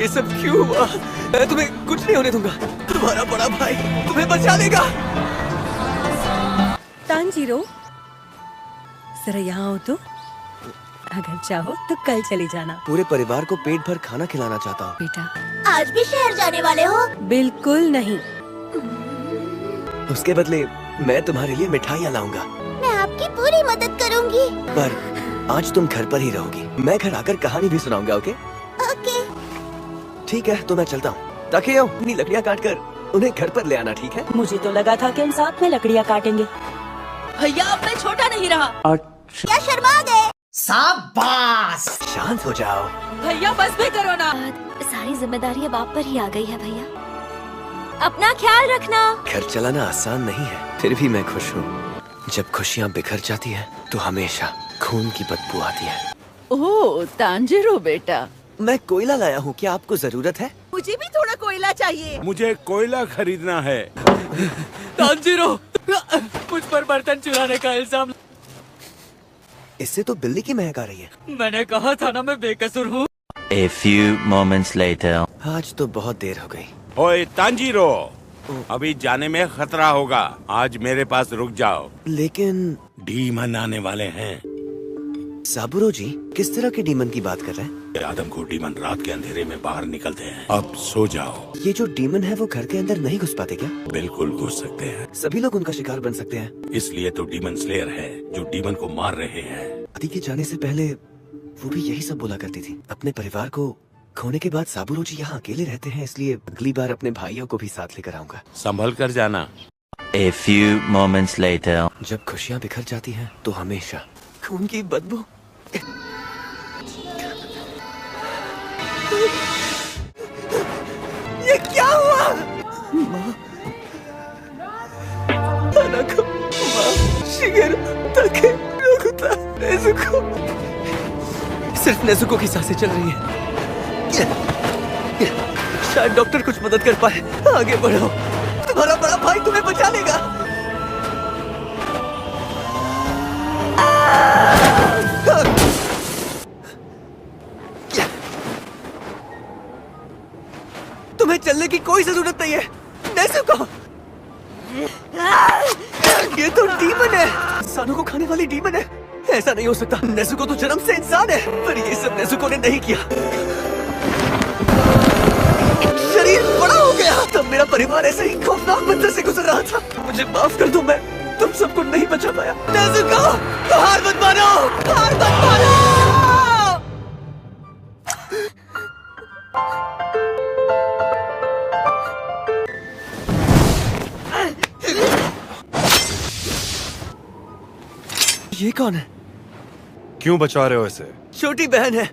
ये सब क्यों हुआ? मैं तुम्हें कुछ नहीं होने दूंगा। तुम्हारा बड़ा भाई तुम्हें बचा लेगा। तांजीरो, जरा यहाँ आओ तो। अगर चाहो तो कल चली जाना। पूरे परिवार को पेट भर खाना खिलाना चाहता हूँ। बेटा, आज भी शहर जाने वाले हो? बिल्कुल नहीं। उसके बदले मैं तुम्हारे लिए मिठाइयाँ लाऊंगा। मैं आपकी पूरी मदद करूंगी। पर आज तुम घर पर ही रहोगी। मैं घर आकर कहानी भी सुनाऊंगा। ओके? ओके। ठीक है, तो मैं चलता हूँ। ताकि अपनी लकड़ियाँ काट कर उन्हें घर पर ले आना, ठीक है? मुझे तो लगा था कि हम साथ में लकड़ियाँ काटेंगे। भैया, अब मैं छोटा नहीं रहा। क्या शर्मा गए? शाबाश। शांत हो जाओ। भैया, बस भी करो ना। सारी जिम्मेदारी अब आप पर ही आ गई है भैया। अपना ख्याल रखना। घर चलाना आसान नहीं है, फिर भी मैं खुश हूँ। जब खुशियाँ बिखर जाती हैं, तो हमेशा खून की बदबू आती है। ओह तांजीरो बेटा, मैं कोयला लाया हूँ, क्या आपको जरूरत है? मुझे भी थोड़ा कोयला चाहिए। मुझे कोयला खरीदना है। तांजीरो, मुझ पर बर्तन चुराने का इल्जाम। इससे तो बिल्ली की महक आ रही है। मैंने कहा था ना मैं बेकसूर हूँ। A few moments later. आज तो बहुत देर हो गई। ओए तांजीरो, अभी जाने में खतरा होगा। आज मेरे पास रुक जाओ। लेकिन डीमन आने वाले हैं। साबुरो जी, किस तरह के डीमन की बात कर रहे हैं? आदमखोर डीमन रात के अंधेरे में बाहर निकलते हैं। अब सो जाओ। ये जो डीमन है वो घर के अंदर नहीं घुस पाते क्या? बिल्कुल घुस सकते हैं। सभी लोग उनका शिकार बन सकते हैं। इसलिए तो डीमन स्लेयर है जो डीमन को मार रहे हैं। आदि के जाने से पहले वो भी यही सब बोला करती थी। अपने परिवार को खोने के बाद साबुरो जी यहाँ अकेले रहते हैं, इसलिए अगली बार अपने भाइयों को भी साथ लेकर आऊंगा। संभल कर जाना। A few moments later. जब खुशियाँ बिखर जाती हैं, तो हमेशा खून की बदबू। ये क्या हुआ? माँ, Hanako, माँ, शिगेरू, ताके, नोबुता, नेजुको। सिर्फ नेजुको की सांसें चल रही हैं। शायद डॉक्टर कुछ मदद कर पाए। आगे बढ़ो, तुम्हारा बड़ा भाई तुम्हें बचा लेगा। तुम्हें चलने की कोई जरूरत नहीं है, नेजुको। ये तो डीमन है, इंसानों को खाने वाली डीमन है। ऐसा नहीं हो सकता। नेजुको तो जन्म से इंसान है, पर ये सब नेजुको ने नहीं किया। शरीर बड़ा हो गया। तब मेरा परिवार ऐसे ही खौफनाक मंजर से गुजर रहा था। मुझे माफ कर दो, मैं तुम सबको नहीं बचा पाया। नेजुको, हार मत मानो, हार मत मानो। ये कौन है? क्यों बचा रहे हो इसे? छोटी बहन है।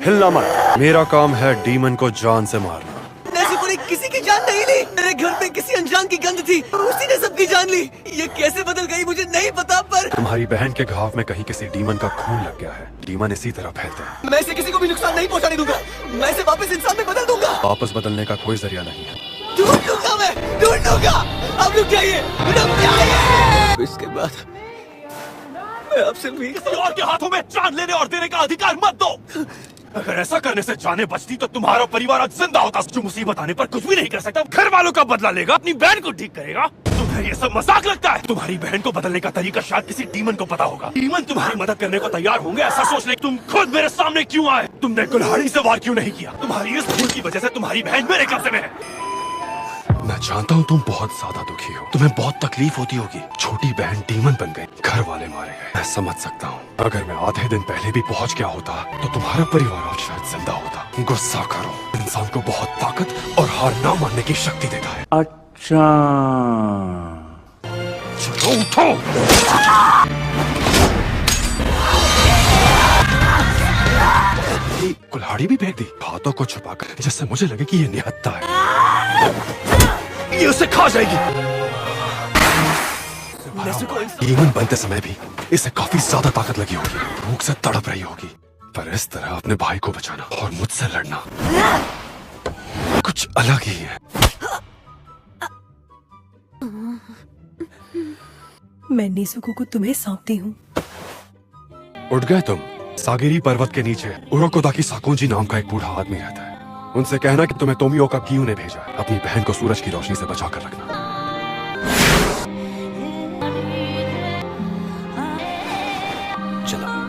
हिलना मत। मेरा काम है डीमन को जान से मारना। नेजुको ने किसी की जान नहीं ली। मेरे घर में किसी अनजान की गंध थी, उसी ने सबकी जान ली। ये कैसे बदल गई मुझे नहीं पता, पर तुम्हारी बहन के घाव में कहीं किसी डीमन का खून लग गया है। डीमन इसी तरह फैलते हैं। मैं इसे किसी को भी नुकसान नहीं पहुंचाने दूंगा। मैं इसे वापस इंसान में बदल दूंगा। वापस बदलने का कोई जरिया नहीं है। ढूंढ लूंगा मैं, ढूंढ लूंगा। अब रुक जाइए, रुक जाइए। इसके बाद मैं आपसे भी किसी और के हाथों में जान लेने और देने का अधिकार मत दो। अगर ऐसा करने से जाने बचती तो तुम्हारा परिवार आज जिंदा होता। जो मुसीबत आने पर कुछ भी नहीं कर सकता, घर वालों का बदला लेगा, अपनी बहन को ठीक करेगा। तुम्हें ये सब मजाक लगता है? तुम्हारी बहन को बदलने का तरीका शायद किसी डीमन को पता होगा। डीमन तुम्हारी मदद करने को तैयार होंगे, ऐसा सोच ले। तुम खुद मेरे सामने क्यों आए? तुमने कुल्हाड़ी से वार क्यों नहीं किया? तुम्हारी इस भूल की वजह से तुम्हारी बहन मेरे कब्जे में है। मैं जानता हूँ तुम बहुत ज्यादा दुखी हो, तुम्हें बहुत तकलीफ होती होगी। छोटी बहन डीमन बन गई, घर वाले मारे गए। मैं समझ सकता हूँ। अगर मैं आधे दिन पहले भी पहुँच गया होता तो तुम्हारा परिवार आज शायद जिंदा होता। गुस्सा करो, इंसान को बहुत ताकत और हार ना मानने की शक्ति देता है। अच्छा, चलो उठो। कुल्हाड़ी भी फेंक दी, हाथों को छुपाकर, जिससे मुझे लगे कि ये निहत्था है। ये उसे खा जाएगी। डीमन बनते समय भी इसे काफी ज्यादा ताकत लगी होगी, भूख से तड़प रही होगी। पर इस तरह अपने भाई को बचाना और मुझसे लड़ना कुछ अलग ही है। मैं नीजुको को तुम्हें सौंपती हूँ। उठ गए तुम? सागिरी पर्वत के नीचे उरोकोदाकी साकोंजी नाम का एक बूढ़ा आदमी रहता है। उनसे कहना कि तुम्हें तोमियो का गियू ने भेजा है। अपनी बहन को सूरज की रोशनी से बचा कर रखना। चलो।